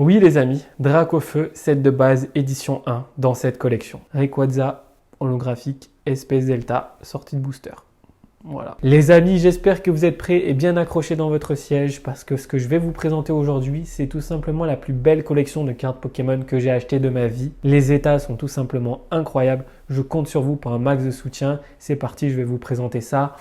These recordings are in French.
Oui les amis, Dracofeu, set de base édition 1 dans cette collection. Rayquaza holographique espèce Delta, sortie de booster. Voilà. Les amis, j'espère que vous êtes prêts et bien accrochés dans votre siège parce que ce que je vais vous présenter aujourd'hui, c'est tout simplement la plus belle collection de cartes Pokémon que j'ai achetée de ma vie. Les états sont tout simplement incroyables. Je compte sur vous pour un max de soutien. C'est parti, je vais vous présenter ça.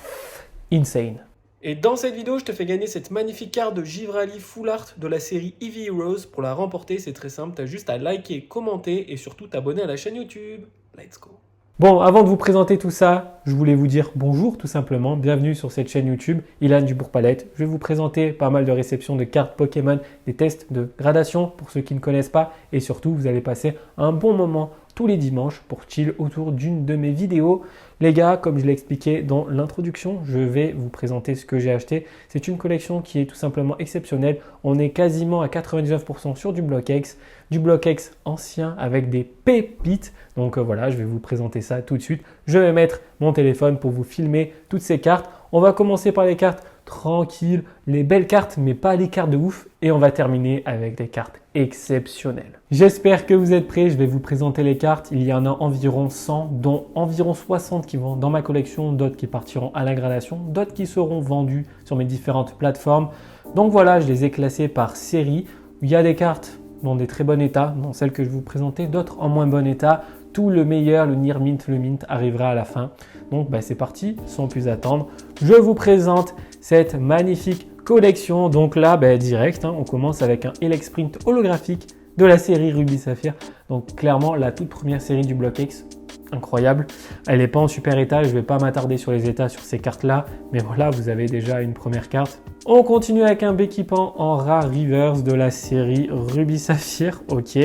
Insane. Et dans cette vidéo, je te fais gagner cette magnifique carte de Givrali Full Art de la série Eevee Heroes. Pour la remporter, c'est très simple, tu as juste à liker, commenter et surtout t'abonner à la chaîne YouTube. Let's go. Bon, avant de vous présenter tout ça, je voulais vous dire bonjour tout simplement. Bienvenue sur cette chaîne YouTube, Ilan du Bourg-Palette. Je vais vous présenter pas mal de réceptions de cartes Pokémon, des tests de gradation pour ceux qui ne connaissent pas. Et surtout, vous allez passer un bon moment tous les dimanches pour chill autour d'une de mes vidéos. Les gars, comme je l'ai expliqué dans l'introduction, je vais vous présenter ce que j'ai acheté. C'est une collection qui est tout simplement exceptionnelle. On est quasiment à 99% sur du Block-X ancien avec des pépites. Donc voilà, je vais vous présenter ça tout de suite. Je vais mettre mon téléphone pour vous filmer toutes ces cartes. On va commencer par les cartes tranquilles, les belles cartes, mais pas les cartes de ouf. Et on va terminer avec des cartes exceptionnelles. J'espère que vous êtes prêts. Je vais vous présenter les cartes. Il y en a environ 100, dont environ 60 qui vont dans ma collection, d'autres qui partiront à la gradation, d'autres qui seront vendus sur mes différentes plateformes. Donc voilà, je les ai classées par série. Il y a des cartes dans des très bons états, dans celles que je vais vous présenter, d'autres en moins bon état. Tout le meilleur, le Near Mint, le Mint arrivera à la fin. Donc c'est parti, sans plus attendre. Je vous présente cette magnifique collection. Donc là, direct, on commence avec un Elexprint holographique de la série Ruby Saphir. Donc clairement, la toute première série du Block-X. Incroyable. Elle n'est pas en super état. Je ne vais pas m'attarder sur les états sur ces cartes-là. Mais voilà, vous avez déjà une première carte. On continue avec un Béquipant en rare reverse de la série Ruby Saphir. Ok.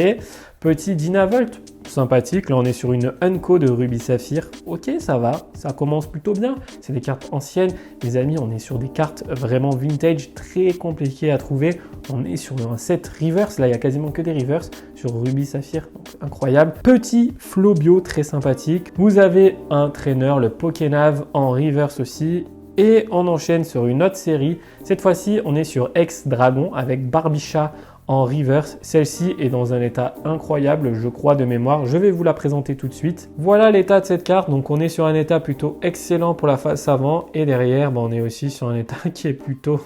Petit Dynavolt, sympathique. Là, on est sur une Unco de Ruby Saphir. Ok, ça va. Ça commence plutôt bien. C'est des cartes anciennes. Les amis, on est sur des cartes vraiment vintage, très compliquées à trouver. On est sur un set reverse. Là, il n'y a quasiment que des reverse sur Ruby Saphir. Donc, incroyable. Petit Flobio, très sympathique. Vous avez un trainer, le Pokénav en reverse aussi. Et on enchaîne sur une autre série. Cette fois-ci, on est sur Ex-Dragon avec Barbicha en reverse. Celle-ci est dans un état incroyable, je crois, de mémoire. Je vais vous la présenter tout de suite. Voilà l'état de cette carte. Donc, on est sur un état plutôt excellent pour la face avant. Et derrière, on est aussi sur un état qui est plutôt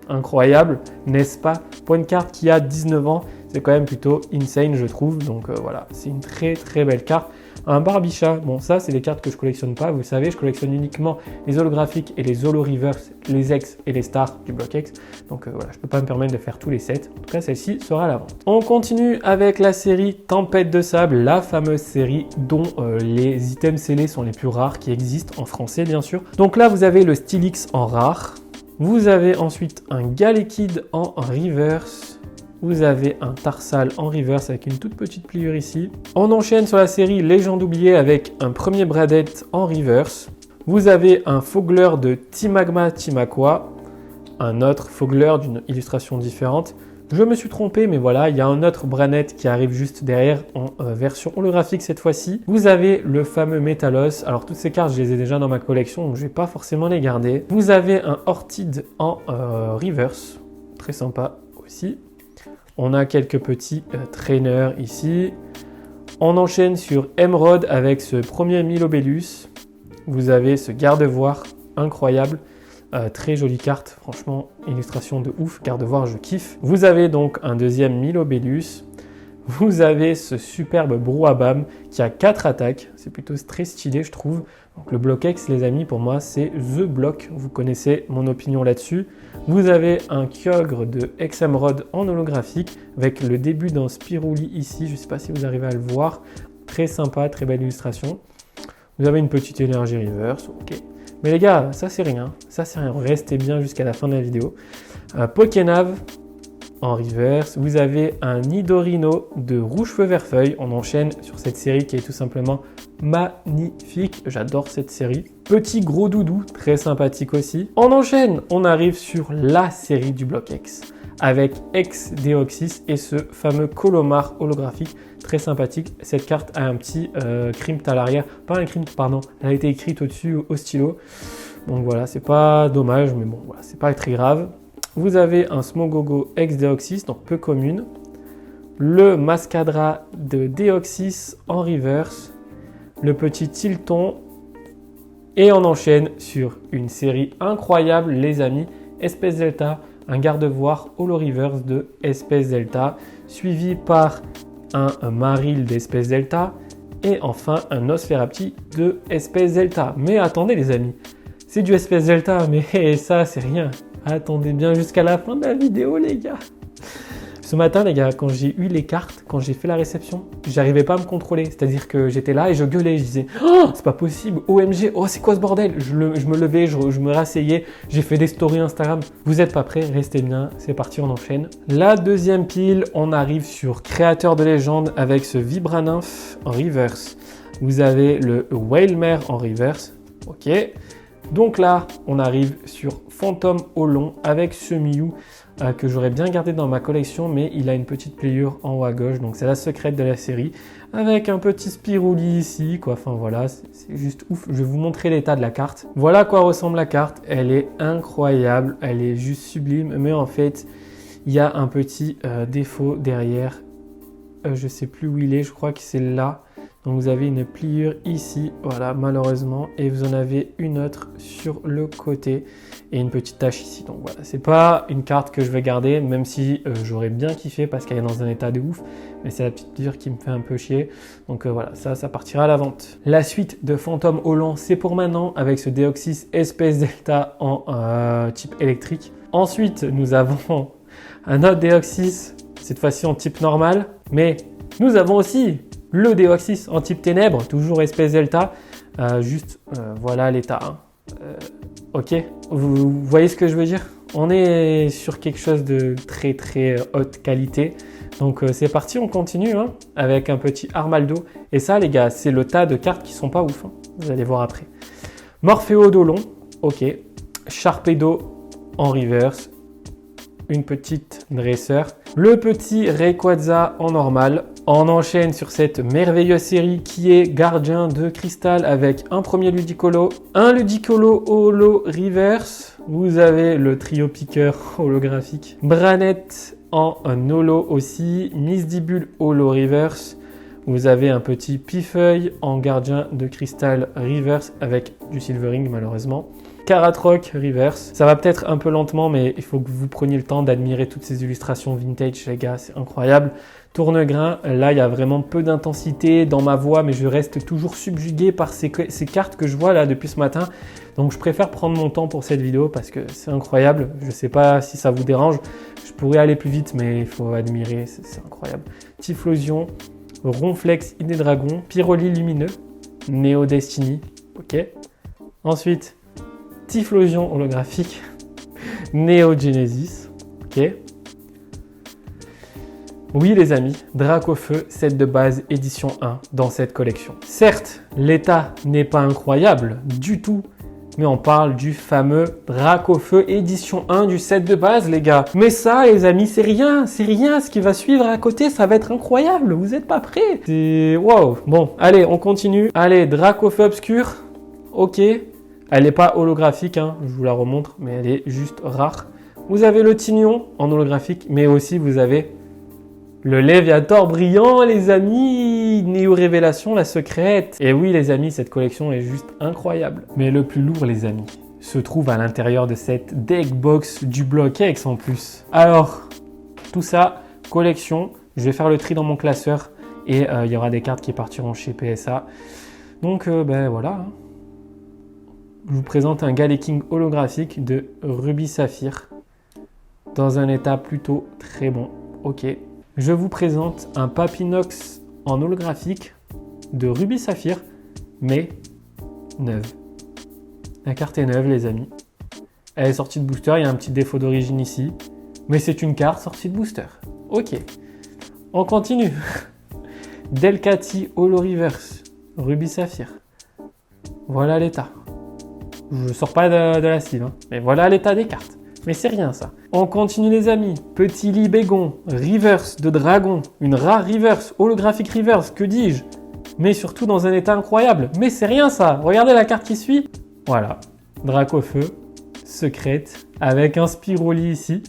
incroyable, n'est-ce pas? Pour une carte qui a 19 ans, c'est quand même plutôt insane, je trouve. Donc, voilà, c'est une très, très belle carte. Un Barbicha, bon ça c'est les cartes que je collectionne pas, vous le savez, je collectionne uniquement les holographiques et les holo reverse, les X et les stars du Block-X. Donc voilà, je peux pas me permettre de faire tous les sets. En tout cas, celle-ci sera à la vente. On continue avec la série Tempête de Sable, la fameuse série dont les items scellés sont les plus rares qui existent en français bien sûr. Donc là, vous avez le Stylix en rare. Vous avez ensuite un Galekid en reverse. Vous avez un Tarsal en reverse avec une toute petite pliure ici. On enchaîne sur la série Légende oubliée avec un premier Bradette en reverse. Vous avez un Fogler de Timagma Timakwa, un autre Fogler d'une illustration différente. Je me suis trompé, mais voilà, il y a un autre Bradette qui arrive juste derrière en version holographique cette fois-ci. Vous avez le fameux Metalos. Alors toutes ces cartes, je les ai déjà dans ma collection, donc je ne vais pas forcément les garder. Vous avez un Orchid en reverse, très sympa aussi. On a quelques petits trainers ici. On enchaîne sur Emerald avec ce premier Milobellus. Vous avez ce Gardevoir incroyable. Très jolie carte, franchement, illustration de ouf. Gardevoir, je kiffe. Vous avez donc un deuxième Milobellus. Vous avez ce superbe Brouhabam qui a 4 attaques. C'est plutôt très stylé, je trouve. Donc, le Block-X, les amis, pour moi, c'est The Block. Vous connaissez mon opinion là-dessus. Vous avez un Kyogre de Emerald en holographique avec le début d'un Spiruli ici. Je ne sais pas si vous arrivez à le voir. Très sympa, très belle illustration. Vous avez une petite énergie reverse. Ok. Mais les gars, ça c'est rien. Ça c'est rien. Restez bien jusqu'à la fin de la vidéo. Pokénav en reverse. Vous avez un Nidorino de Rouge Feu Vert Feuille. On enchaîne sur cette série qui est tout simplement magnifique. J'adore cette série. Petit Gros Doudou, très sympathique aussi. On enchaîne. On arrive sur la série du Block-X avec Ex-Deoxys et ce fameux Colomar holographique très sympathique. Cette carte a un petit crypt à l'arrière. Pas un crypt, pardon. Elle a été écrite au-dessus au stylo. Donc voilà, c'est pas dommage, mais bon, voilà, c'est pas très grave. Vous avez un Smogogo Ex-Deoxys, donc peu commune. le Mascadra de Deoxys en reverse, le petit Tilton, et on enchaîne sur une série incroyable les amis, Espèce Delta, un garde-voir holo reverse de Espèce Delta, suivi par un Maril d'Espèce Delta, et enfin un Nosferapti de Espèce Delta. Mais attendez les amis, c'est du Espèce Delta, mais ça c'est rien. Attendez bien jusqu'à la fin de la vidéo les gars. Ce matin les gars, quand j'ai eu les cartes, quand j'ai fait la réception, j'arrivais pas à me contrôler. C'est-à-dire que j'étais là et je gueulais, je disais « Oh, c'est pas possible, OMG, oh c'est quoi ce bordel ?» Je me levais, je me rasseyais, j'ai fait des stories Instagram. Vous êtes pas prêts? Restez bien, c'est parti, on enchaîne. La deuxième pile, on arrive sur Créateur de légende avec ce Vibranymph en reverse. Vous avez le Whalemare en reverse, ok. Donc là, on arrive sur Phantom Olon avec ce Mew que j'aurais bien gardé dans ma collection, mais il a une petite pliure en haut à gauche, donc c'est la secrète de la série, avec un petit Spirouli ici, quoi. Enfin voilà, c'est juste ouf. Je vais vous montrer l'état de la carte. Voilà à quoi ressemble la carte. Elle est incroyable, elle est juste sublime, mais en fait, il y a un petit défaut derrière. Je sais plus où il est, je crois que c'est là. Donc vous avez une pliure ici, voilà, malheureusement, et vous en avez une autre sur le côté et une petite tache ici. Donc voilà, c'est pas une carte que je vais garder, même si j'aurais bien kiffé parce qu'elle est dans un état de ouf, mais c'est la petite pliure qui me fait un peu chier. Donc voilà, ça partira à la vente. La suite de Phantom Olon, c'est pour maintenant avec ce Deoxys Espèce Delta en type électrique. Ensuite, nous avons un autre Deoxys, cette fois-ci en type normal, mais nous avons aussi le Deoxys en type ténèbres, toujours Espèce Delta, voilà l'état. Hein. Ok, vous voyez ce que je veux dire? On est sur quelque chose de très très haute qualité. Donc c'est parti, on continue hein, avec un petit Armaldo. Et ça les gars, c'est le tas de cartes qui sont pas ouf, hein. Vous allez voir après. Morphéodolon, ok. Sharpedo en reverse. Une petite dresseur. Le petit Rayquaza en normal. On enchaîne sur cette merveilleuse série qui est Gardien de Cristal avec un premier Ludicolo, un Ludicolo Holo Reverse. Vous avez le trio piqueur holographique. Branette en Holo aussi. Misdibule Holo Reverse. Vous avez un petit Pifeuille en Gardien de Cristal Reverse avec du Silvering malheureusement. Karatroc Reverse. Ça va peut-être un peu lentement, mais il faut que vous preniez le temps d'admirer toutes ces illustrations vintage, les gars, c'est incroyable. Tournegrain, là, il y a vraiment peu d'intensité dans ma voix, mais je reste toujours subjugué par ces cartes que je vois là depuis ce matin. Donc, je préfère prendre mon temps pour cette vidéo parce que c'est incroyable. Je ne sais pas si ça vous dérange. Je pourrais aller plus vite, mais il faut admirer, c'est incroyable. Typhlosion, Ronflex Inédragon, Pyroli Lumineux, Neo Destiny, ok. Ensuite, Typhlosion holographique, Neo Genesis, ok. Oui les amis, Dracofeu, set de base édition 1 dans cette collection. Certes, l'état n'est pas incroyable du tout, mais on parle du fameux Dracofeu édition 1 du set de base les gars. Mais ça les amis, c'est rien, ce qui va suivre à côté, ça va être incroyable, vous n'êtes pas prêts. C'est waouh. Bon, allez, on continue. Allez, Dracofeu obscur, ok. Elle n'est pas holographique, hein, je vous la remontre, mais elle est juste rare. Vous avez le Tignon en holographique, mais aussi vous avez le Léviator brillant, les amis. Néo Révélation, la secrète. Et oui, les amis, cette collection est juste incroyable. Mais le plus lourd, les amis, se trouve à l'intérieur de cette deck box du Block-X en plus. Alors, tout ça, collection. Je vais faire le tri dans mon classeur et il y aura des cartes qui partiront chez PSA. Donc, ben voilà. Hein. Je vous présente un Galaking holographique de Ruby Saphir dans un état plutôt très bon. Ok. Je vous présente un Papinox en holographique de Ruby Saphir, mais neuve. La carte est neuve, les amis. Elle est sortie de booster, il y a un petit défaut d'origine ici, mais c'est une carte sortie de booster. Ok. On continue. Delcatty Holo Reverse, Ruby Saphir. Voilà l'état. Je sors pas de la cible, hein. Mais voilà l'état des cartes. Mais c'est rien ça. On continue les amis. Petit Libégon, reverse de dragon. Une rare reverse, holographique reverse, que dis-je? Mais surtout dans un état incroyable. Mais c'est rien ça. Regardez la carte qui suit. Voilà. Dracofeu, secrète, avec un Spiroli ici.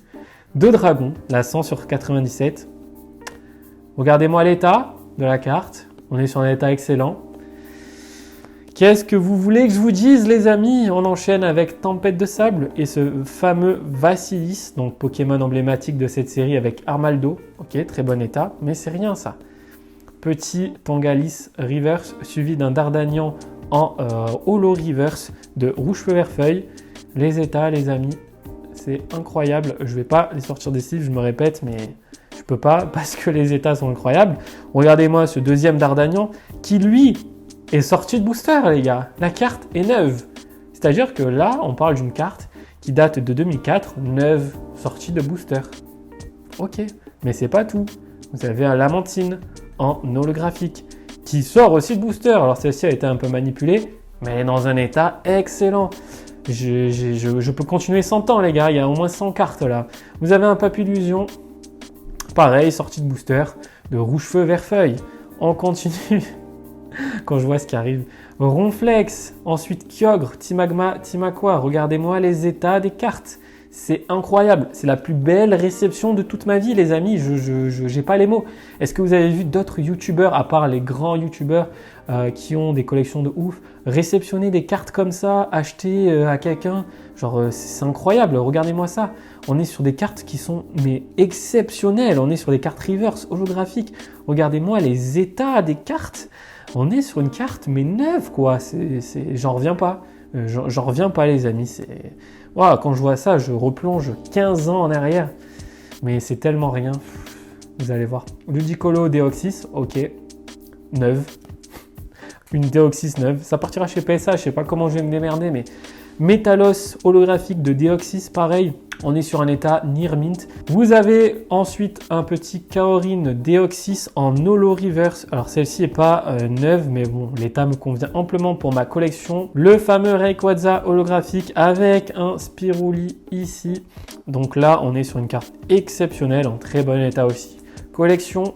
De dragon, la 100 sur 97. Regardez-moi l'état de la carte. On est sur un état excellent. Qu'est-ce que vous voulez que je vous dise, les amis? On enchaîne avec Tempête de Sable et ce fameux Vassilis, donc Pokémon emblématique de cette série avec Armaldo. Ok, très bon état, mais c'est rien ça. Petit Tangalis Reverse suivi d'un Dardanian en Holo Reverse de Rouge-Feu Vert-Feuille. Les états, les amis, c'est incroyable. Je ne vais pas les sortir des livres, je me répète, mais je peux pas parce que les états sont incroyables. Regardez-moi ce deuxième Dardanian qui, lui, est sorti de booster, les gars. La carte est neuve. C'est-à-dire que là, on parle d'une carte qui date de 2004, neuve, sortie de booster. Ok, mais c'est pas tout. Vous avez un Lamantine en holographique qui sort aussi de booster. Alors celle-ci a été un peu manipulée, mais elle est dans un état excellent. Je peux continuer 100 ans, les gars. Il y a au moins 100 cartes là. Vous avez un Papillusion, pareil, sortie de booster, de Rouge-Feu Vert-Feuille. On continue. Quand je vois ce qui arrive. Ronflex, ensuite Kyogre, Timagma, Timakwa. Regardez-moi les états des cartes. C'est incroyable. C'est la plus belle réception de toute ma vie, les amis. Je n'ai pas les mots. Est-ce que vous avez vu d'autres youtubeurs, à part les grands youtubeurs qui ont des collections de ouf, réceptionner des cartes comme ça, acheter à quelqu'un? Genre, c'est incroyable. Regardez-moi ça. On est sur des cartes qui sont mais exceptionnelles. On est sur des cartes reverse holographiques. Regardez-moi les états des cartes. On est sur une carte mais neuve quoi, j'en reviens pas, j'en reviens pas les amis, wow, quand je vois ça je replonge 15 ans en arrière, mais c'est tellement rien, vous allez voir. Ludicolo Deoxys, ok, neuve, une Deoxys neuve, ça partira chez PSA, je sais pas comment je vais me démerder, mais Métalos holographique de Deoxys, pareil, on est sur un état Near Mint. Vous avez ensuite un petit Kaorin Deoxys en Holo Reverse. Alors celle-ci n'est pas neuve, mais bon, l'état me convient amplement pour ma collection. Le fameux Rayquaza holographique avec un Spiruli ici. Donc là, on est sur une carte exceptionnelle, en très bon état aussi. Collection,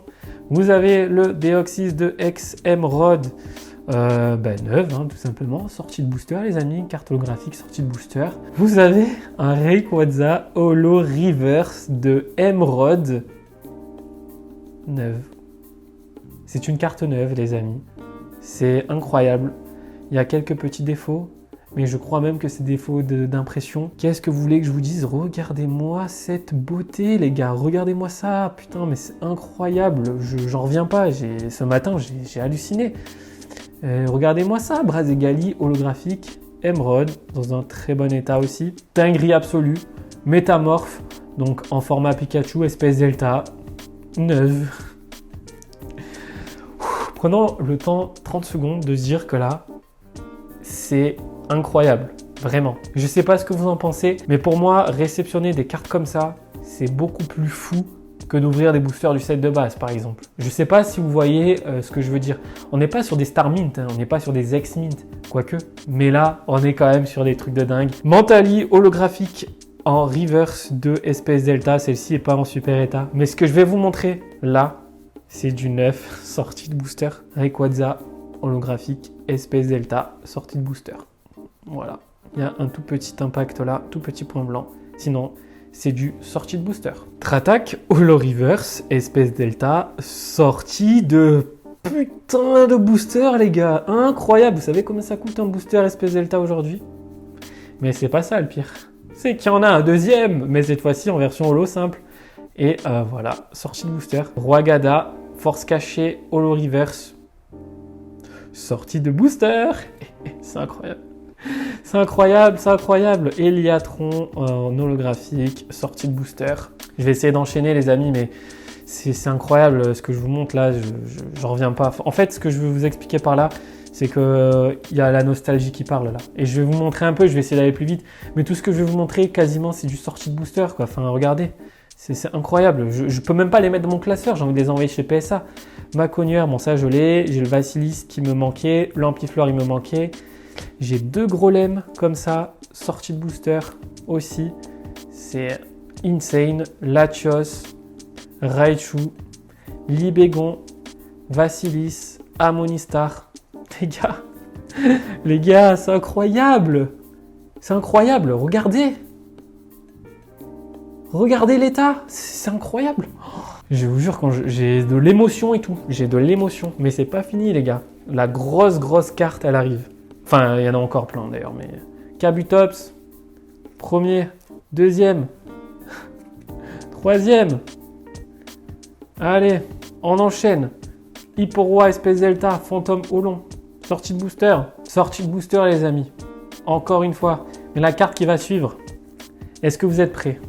vous avez le Deoxys de Emerald. Neuve, hein, tout simplement, sortie de booster les amis, carte holographique sortie de booster. Vous avez un Rayquaza Holo Reverse de Emerald, neuve. C'est une carte neuve les amis, c'est incroyable. Il y a quelques petits défauts, mais je crois même que c'est défauts d'impression. Qu'est-ce que vous voulez que je vous dise? Regardez-moi cette beauté les gars, regardez-moi ça, putain mais c'est incroyable, j'en reviens pas, ce matin j'ai halluciné. Regardez-moi ça, Brazegali holographique, Emerald, dans un très bon état aussi. Dinguerie absolue, Métamorphe, donc en format Pikachu, espèce Delta, neuve. Prenons le temps, 30 secondes, de se dire que là, c'est incroyable, vraiment. Je sais pas ce que vous en pensez, mais pour moi, réceptionner des cartes comme ça, c'est beaucoup plus fou que d'ouvrir des boosters du set de base par exemple. Je sais pas si vous voyez ce que je veux dire. On n'est pas sur des Star Mint, hein, on n'est pas sur des X Mint, quoique. Mais là, on est quand même sur des trucs de dingue. Mentali holographique en reverse de espèce Delta. Celle-ci n'est pas en super état. Mais ce que je vais vous montrer là, c'est du neuf sorti de booster. Rayquaza holographique espèce Delta sorti de booster. Voilà. Il y a un tout petit impact là, tout petit point blanc. Sinon, c'est du sortie de booster. Tratak Holo Reverse, espèce Delta, sortie de putain de booster les gars. Incroyable, vous savez combien ça coûte un booster espèce Delta aujourd'hui? Mais c'est pas ça le pire. C'est qu'il y en a un deuxième, mais cette fois-ci en version holo simple. Et voilà, sortie de booster. Roagada, force cachée, Holo Reverse, sortie de booster. C'est incroyable. C'est incroyable, c'est incroyable. Eliatron en holographique, sortie de booster. Je vais essayer d'enchaîner les amis, mais c'est incroyable ce que je vous montre là, j'en reviens pas. En fait, ce que je veux vous expliquer par là, c'est qu'il y a la nostalgie qui parle là. Et je vais vous montrer un peu, je vais essayer d'aller plus vite, mais tout ce que je vais vous montrer, quasiment, c'est du sortie de booster, quoi. Enfin, regardez, c'est incroyable. Je peux même pas les mettre dans mon classeur, j'ai envie de les envoyer chez PSA. Maconière, bon ça je l'ai, j'ai le Vassilis qui me manquait, l'Ampiflore il me manquait. J'ai deux gros lemmes comme ça, sortie de booster aussi. C'est insane. Latios, Raichu, Libégon, Vassilis, Amonistar. Les gars, c'est incroyable. C'est incroyable, regardez. Regardez l'état, c'est incroyable. Je vous jure, j'ai de l'émotion et tout. J'ai de l'émotion. Mais c'est pas fini, les gars. La grosse carte, elle arrive. Enfin, il y en a encore plein d'ailleurs, mais... Kabutops. Premier. Deuxième. Troisième. Allez, on enchaîne. Hipporoi, espèce delta, fantôme Olon. Sortie de booster. Sortie de booster, les amis. Encore une fois. Mais la carte qui va suivre. Est-ce que vous êtes prêts?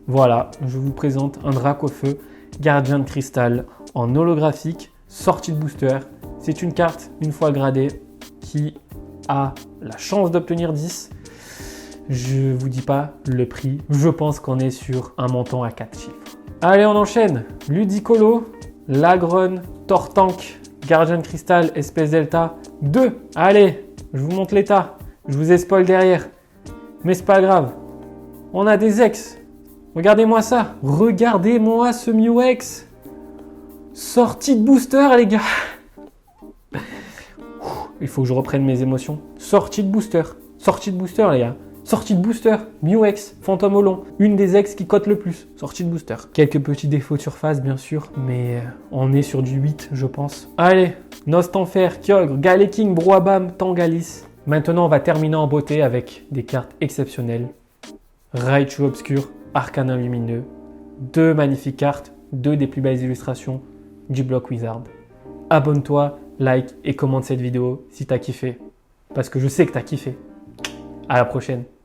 Voilà, je vous présente un Dracofeu, gardien de cristal en holographique, sortie de booster. C'est une carte, une fois gradée, qui a la chance d'obtenir 10. Je vous dis pas le prix. Je pense qu'on est sur un montant à 4 chiffres. Allez, on enchaîne. Ludicolo, Lagron, Tortank, gardien de cristal, espèce delta, 2. Allez, je vous montre l'état. Je vous ai spoil derrière. Mais c'est pas grave. On a des ex. Regardez-moi ça. Regardez-moi ce Mew-X. Sortie de booster, les gars. Il faut que je reprenne mes émotions. Sortie de booster. Sortie de booster, les gars. Sortie de booster. Mew-X, fantôme Olon. Une des ex qui cote le plus. Sortie de booster. Quelques petits défauts de surface, bien sûr. Mais on est sur du 8, je pense. Allez. Nostanfer, Kyogre, Galeking, Broabam, Tangalis. Maintenant, on va terminer en beauté avec des cartes exceptionnelles. Raichu Obscur, Arcanin Lumineux. 2 magnifiques cartes. 2 des plus belles illustrations du bloc Wizard. Abonne-toi, like et commente cette vidéo si t'as kiffé. Parce que je sais que t'as kiffé. À la prochaine.